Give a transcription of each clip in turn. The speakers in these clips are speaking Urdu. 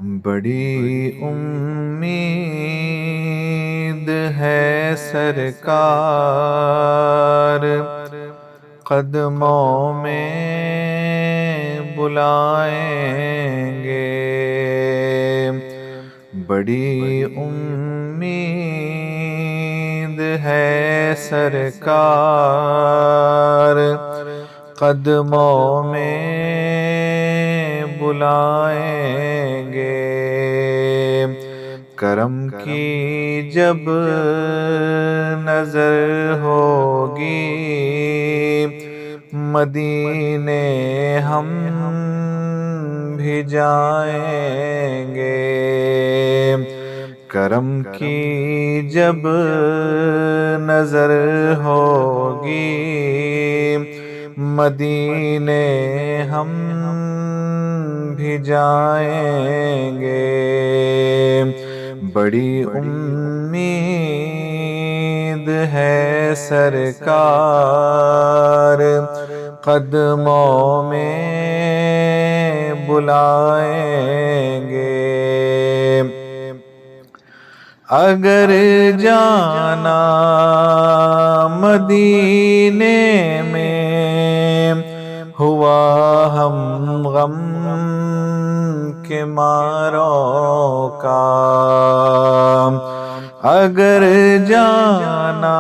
بڑی امید ہے سرکار، قدموں میں بلائیں گے۔ بڑی امید ہے سرکار، قدموں میں بلائیں گے۔ کرم کی جب نظر ہوگی، مدینے ہم بھی جائیں گے۔ کرم کی جب نظر ہوگی، مدینے ہم بھی جائیں گے۔ بڑی امید ہے سرکار، قدموں میں بلائیں گے۔ اگر جانا مدینے میں ہوا ہم غم کے ماروں کا، اگر جانا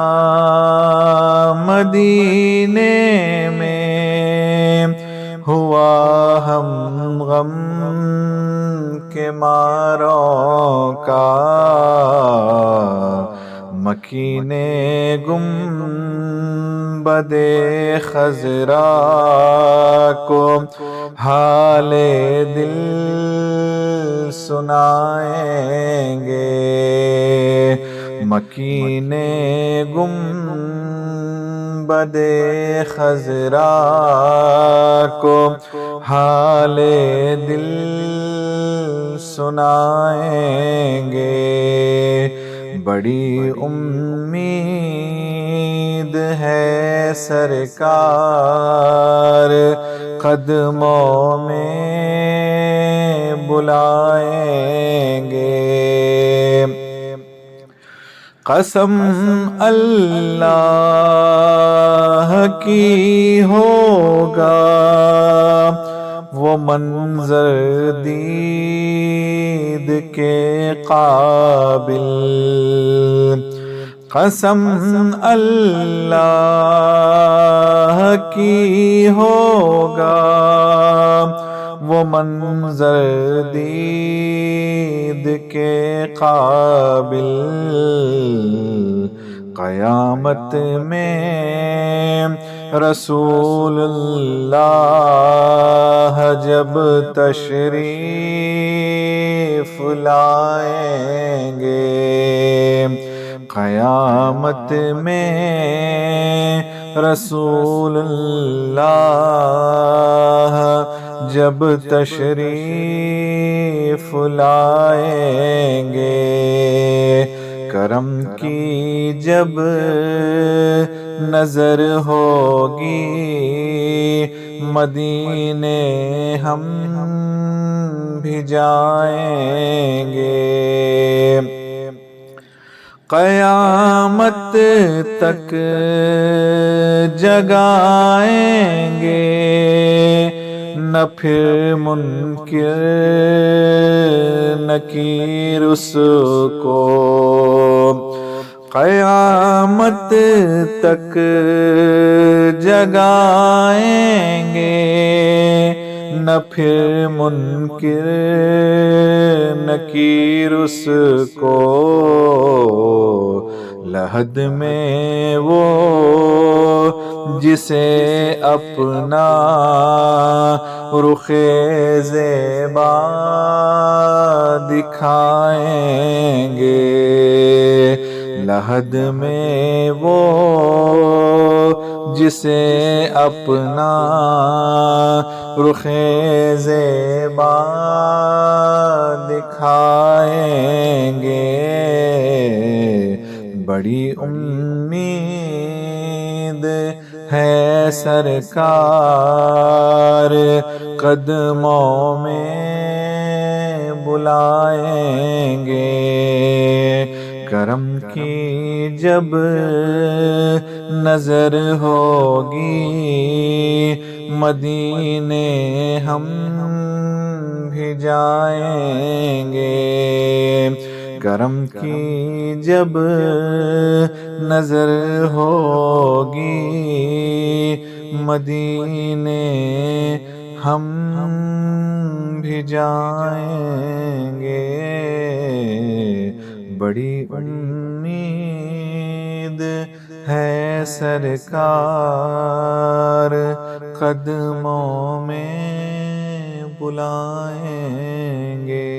مدینے میں ہوا ہم غم کے ماروں کا، مکین گنبد خضرا کو حال دل سنائیں گے۔ مکین گنبد خضرا کو حال دل سنائیں گے۔ بڑی امید ہے سرکار، قدموں میں بلائیں گے۔ قسم اللہ کی ہوگا وہ منظر دید کے قابل، قسم اللہ کی ہوگا وہ منظر دید کے قابل۔ قیامت میں رسول اللہ جب تشریف لائیں گے، قیامت میں رسول اللہ جب تشریف لائیں گے۔ کرم کی جب نظر ہوگی، مدینے ہم بھی جائیں گے۔ قیامت تک جگائیں گے نہ پھر منکر نکیر اس کو۔ قیامت تک جگائیں گے نہ پھر منکر نکیر اس کو۔ لحد میں وہ جسے اپنا رخ زیبا دکھائیں گے، لحد میں وہ جسے اپنا رخ زیبا دکھائیں گے۔ بڑی امید ہے سرکار، قدموں میں بلائیں گے، کرم کی جب نظر ہوگی مدینے ہم بھی جائیں گے، کرم کی جب نظر ہوگی مدینے ہم بھی جائیں گے، بڑی امید ہے سرکار قدموں میں بلائیں گے۔